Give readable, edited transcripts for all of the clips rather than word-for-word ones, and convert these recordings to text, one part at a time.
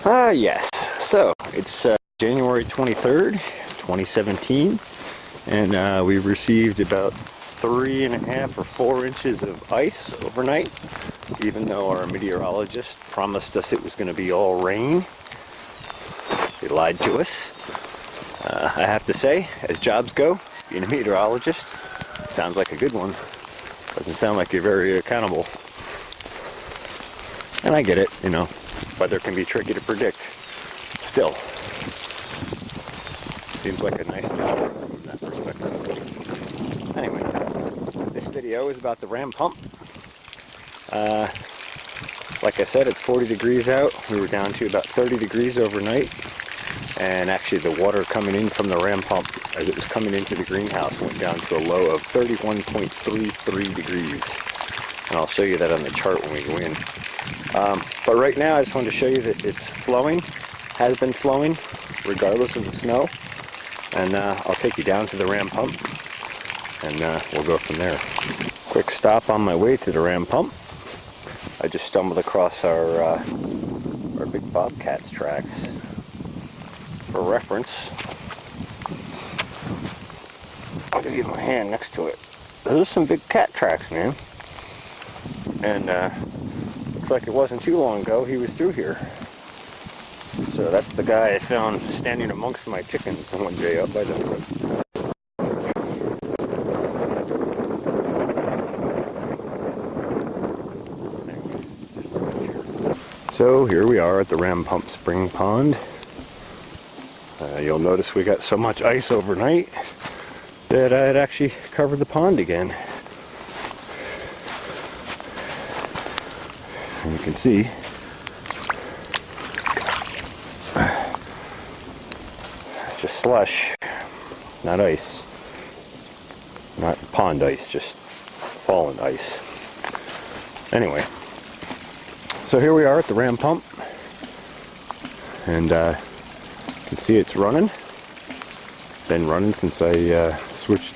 Yes. So, it's January 23rd, 2017, and we received about 3.5 or 4 inches of ice overnight, even though our meteorologist promised us it was going to be all rain. They lied to us. I have to say, as jobs go, being a meteorologist sounds like a good one. Doesn't sound like you're very accountable. And I get it, you know, weather can be tricky to predict. Still, seems like a nice job from that perspective. Anyway, this video is about the ram pump. Like I said, it's 40 degrees out. We were down to about 30 degrees overnight. And actually the water coming in from the ram pump as it was coming into the greenhouse went down to a low of 31.33 degrees. And I'll show you that on the chart when we go in. But right now I just wanted to show you that it's flowing, has been flowing, regardless of the snow. And I'll take you down to the ram pump and we'll go from there. Quick stop on my way to the ram pump. I just stumbled across our big bobcat's tracks. For reference, I'll give you my hand next to it. Those are some big cat tracks, man. And looks like it wasn't too long ago he was through here. So that's the guy I found standing amongst my chickens one day up by the road. So here we are at the ram pump spring pond. You'll notice we got so much ice overnight that I had actually covered the pond again. And you can see it's just slush, not ice, not pond ice, just fallen ice. Anyway, so here we are at the ram pump, and you can see it's running. Been running since I switched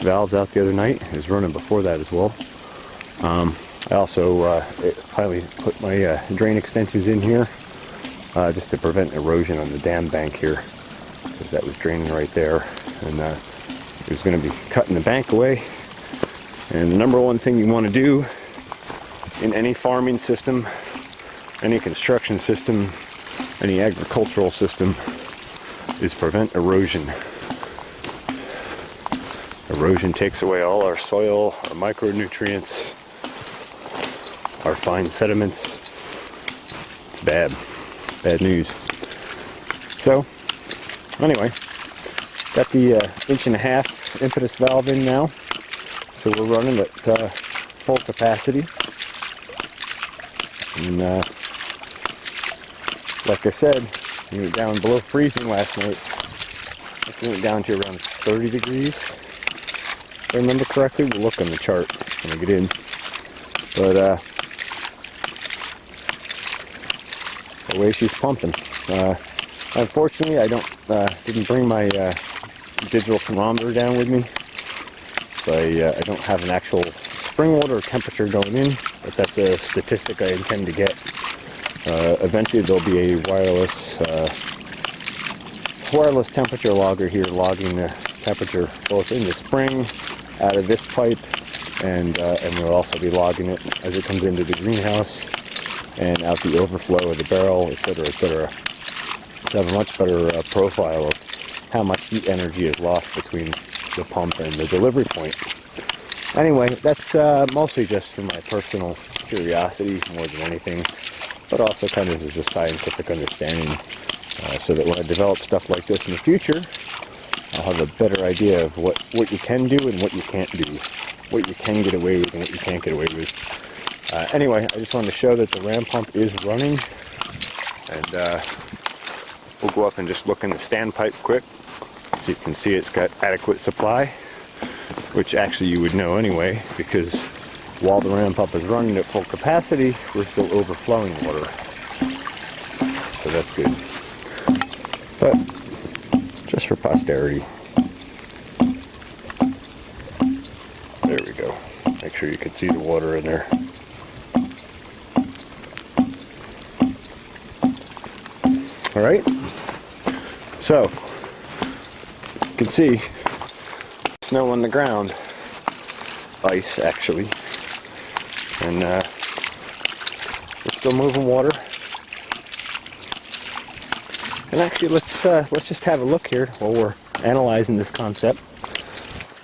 valves out the other night. It was running before that as well. I also finally put my drain extensions in here just to prevent erosion on the dam bank here, because that was draining right there, and it was going to be cutting the bank away. And the number one thing you want to do in any farming system, any construction system, any agricultural system is prevent erosion. Erosion takes away all our soil, our micronutrients, our fine sediments. It's bad. Bad news. So, anyway, got the 1.5 inch impetus valve in now. So we're running at full capacity. And like I said, we were down below freezing last night. I think we went down to around 30 degrees. If I remember correctly, we'll look on the chart when we get in. But the way she's pumping. Unfortunately, I didn't bring my digital thermometer down with me, so I don't have an actual spring water temperature going in. But that's a statistic I intend to get. Eventually there'll be a wireless temperature logger here, logging the temperature both in the spring, out of this pipe, and we'll also be logging it as it comes into the greenhouse and out the overflow of the barrel, etc., etc. To have a much better profile of how much heat energy is lost between the pump and the delivery point. Anyway, that's mostly just for my personal curiosity more than anything, but also kind of as a scientific understanding, so that when I develop stuff like this in the future, I'll have a better idea of what you can do and what you can't do, what you can get away with and what you can't get away with. Anyway, I just wanted to show that the ram pump is running, and we'll go up and just look in the standpipe quick, so you can see it's got adequate supply, which actually you would know anyway, because while the ram pump is running at full capacity, we're still overflowing water. So that's good. But just for posterity. There we go. Make sure you can see the water in there. All right. So you can see snow on the ground, ice actually, and we're still moving water. And actually, let's just have a look here while we're analyzing this concept.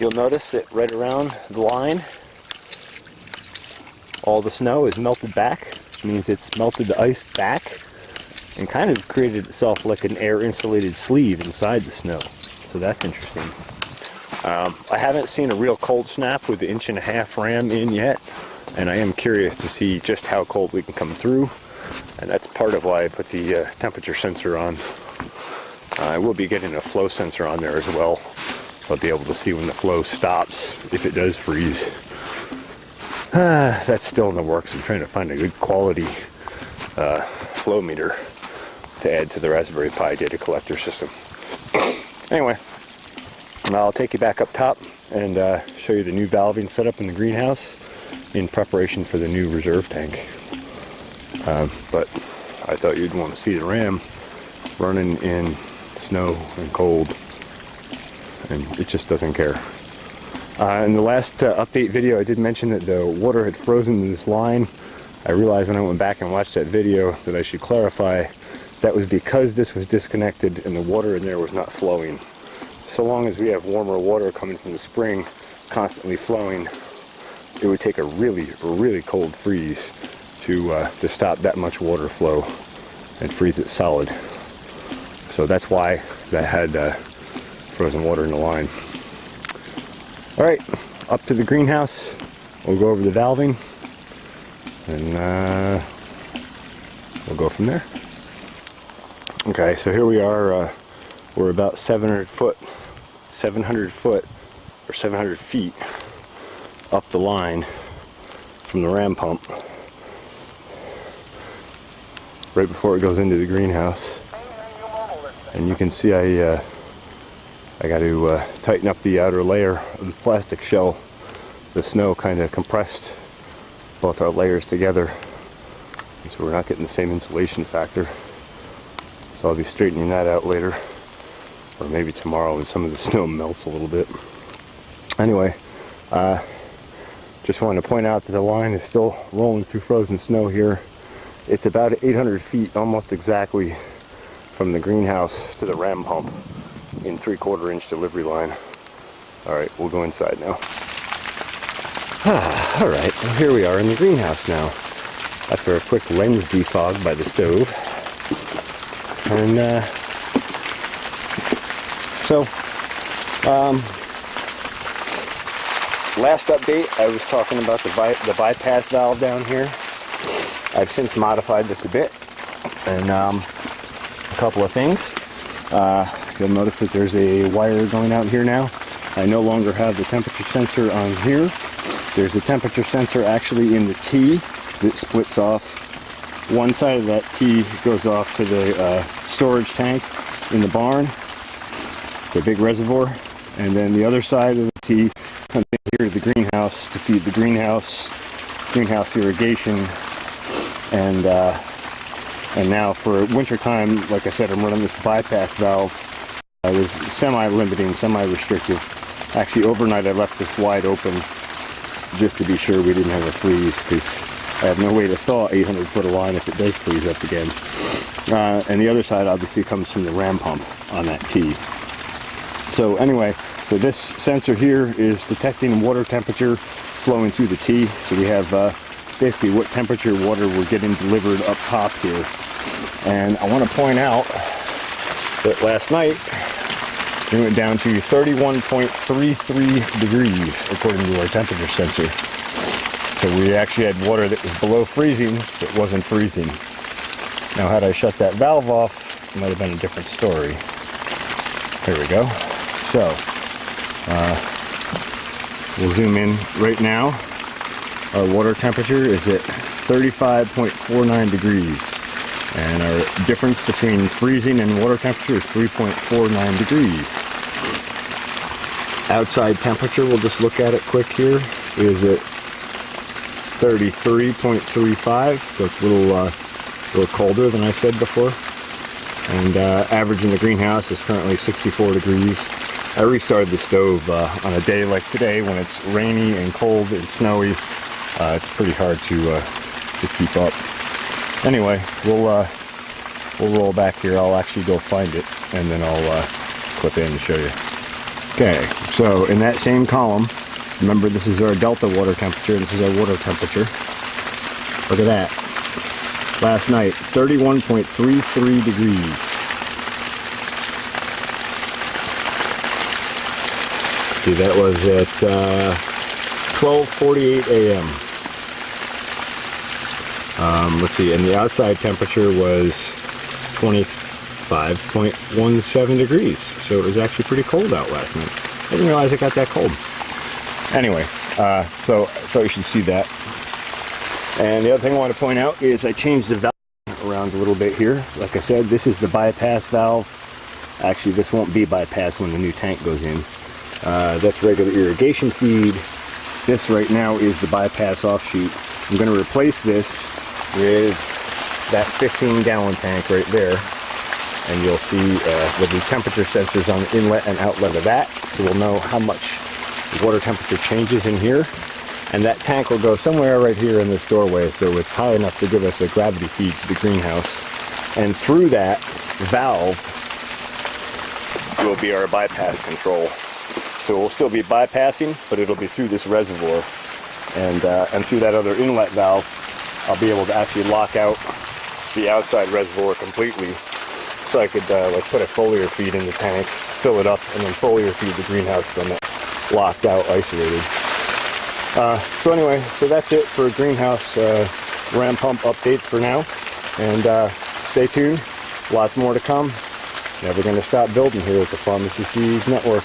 You'll notice that right around the line, all the snow is melted back, which means it's melted the ice back and kind of created itself like an air insulated sleeve inside the snow. So that's interesting. I haven't seen a real cold snap with the 1.5-inch ram in yet, and I am curious to see just how cold we can come through, and that's part of why I put the temperature sensor on. I will be getting a flow sensor on there as well, so I'll be able to see when the flow stops if it does freeze. That's still in the works. I'm trying to find a good quality flow meter to add to the Raspberry Pi data collector system. Anyway, I'll take you back up top and show you the new valving setup in the greenhouse in preparation for the new reserve tank. But I thought you'd want to see the ram running in snow and cold, and it just doesn't care. In the last update video, I did mention that the water had frozen in this line. I realized when I went back and watched that video that I should clarify that was because this was disconnected and the water in there was not flowing. So long as we have warmer water coming from the spring constantly flowing, it would take a really cold freeze to stop that much water flow and freeze it solid. So that's why that had frozen water in the line. All right, up to the greenhouse. We'll go over the valving, and we'll go from there. Okay, so here we are. We're about 700 foot or 700 feet up the line from the ram pump, right before it goes into the greenhouse. And you can see I got to tighten up the outer layer of the plastic shell. The snow kind of compressed both our layers together, and so we're not getting the same insulation factor. So I'll be straightening that out later, or maybe tomorrow when some of the snow melts a little bit. Anyway, just wanted to point out that the line is still rolling through frozen snow here. It's about 800 feet, almost exactly, from the greenhouse to the ram pump in 3/4 inch delivery line. All right, we'll go inside now. All right, well, here we are in the greenhouse now, after a quick lens defog by the stove. And last update, I was talking about the bypass valve down here. I've since modified this a bit, and a couple of things. You'll notice that there's a wire going out here now. I no longer have the temperature sensor on here. There's a temperature sensor actually in the T that splits off. One side of that T goes off to the storage tank in the barn, the big reservoir, and then the other side of the T comes in here to the greenhouse to feed the greenhouse irrigation. And now for winter time, like I said, I'm running this bypass valve. I was semi-limiting, semi-restrictive. Actually, overnight I left this wide open just to be sure we didn't have a freeze, because I have no way to thaw 800 foot of line if it does freeze up again. And the other side obviously comes from the ram pump on that T. So anyway, so this sensor here is detecting water temperature flowing through the T. So we have basically what temperature water we're getting delivered up top here. And I want to point out that last night we went down to 31.33 degrees according to our temperature sensor. So we actually had water that was below freezing that wasn't freezing. Now had I shut that valve off, it might have been a different story. There we go. So we'll zoom in right now. Our water temperature is at 35.49 degrees. And our difference between freezing and water temperature is 3.49 degrees. Outside temperature, we'll just look at it quick here, is at 33.35, so it's a little colder than I said before. And average in the greenhouse is currently 64 degrees. I restarted the stove on a day like today when it's rainy and cold and snowy. It's pretty hard to keep up. Anyway, we'll roll back here. I'll actually go find it and then I'll clip in to show you. Okay, so in that same column, remember this is our delta water temperature, this is our water temperature. Look at that. Last night, 31.33 degrees. See, that was at 12:48 a.m. Let's see, and the outside temperature was 25.17 degrees. So it was actually pretty cold out last night. I didn't realize it got that cold. Anyway, so I thought you should see that. And the other thing I want to point out is I changed the valve around a little bit here. Like I said, this is the bypass valve. Actually, this won't be bypass when the new tank goes in. That's regular irrigation feed. This right now is the bypass offshoot. I'm going to replace this with that 15-gallon tank right there. And you'll see with the temperature sensors on the inlet and outlet of that. So we'll know how much water temperature changes in here. And that tank will go somewhere right here in this doorway, so it's high enough to give us a gravity feed to the greenhouse. And through that valve will be our bypass control. So we'll still be bypassing, but it'll be through this reservoir. And through that other inlet valve, I'll be able to actually lock out the outside reservoir completely. So I could like put a foliar feed in the tank, fill it up, and then foliar feed the greenhouse from it, locked out, isolated. So anyway, so that's it for greenhouse ram pump updates for now. And stay tuned, lots more to come. Never going to stop building here at the Farmacy Seeds Network.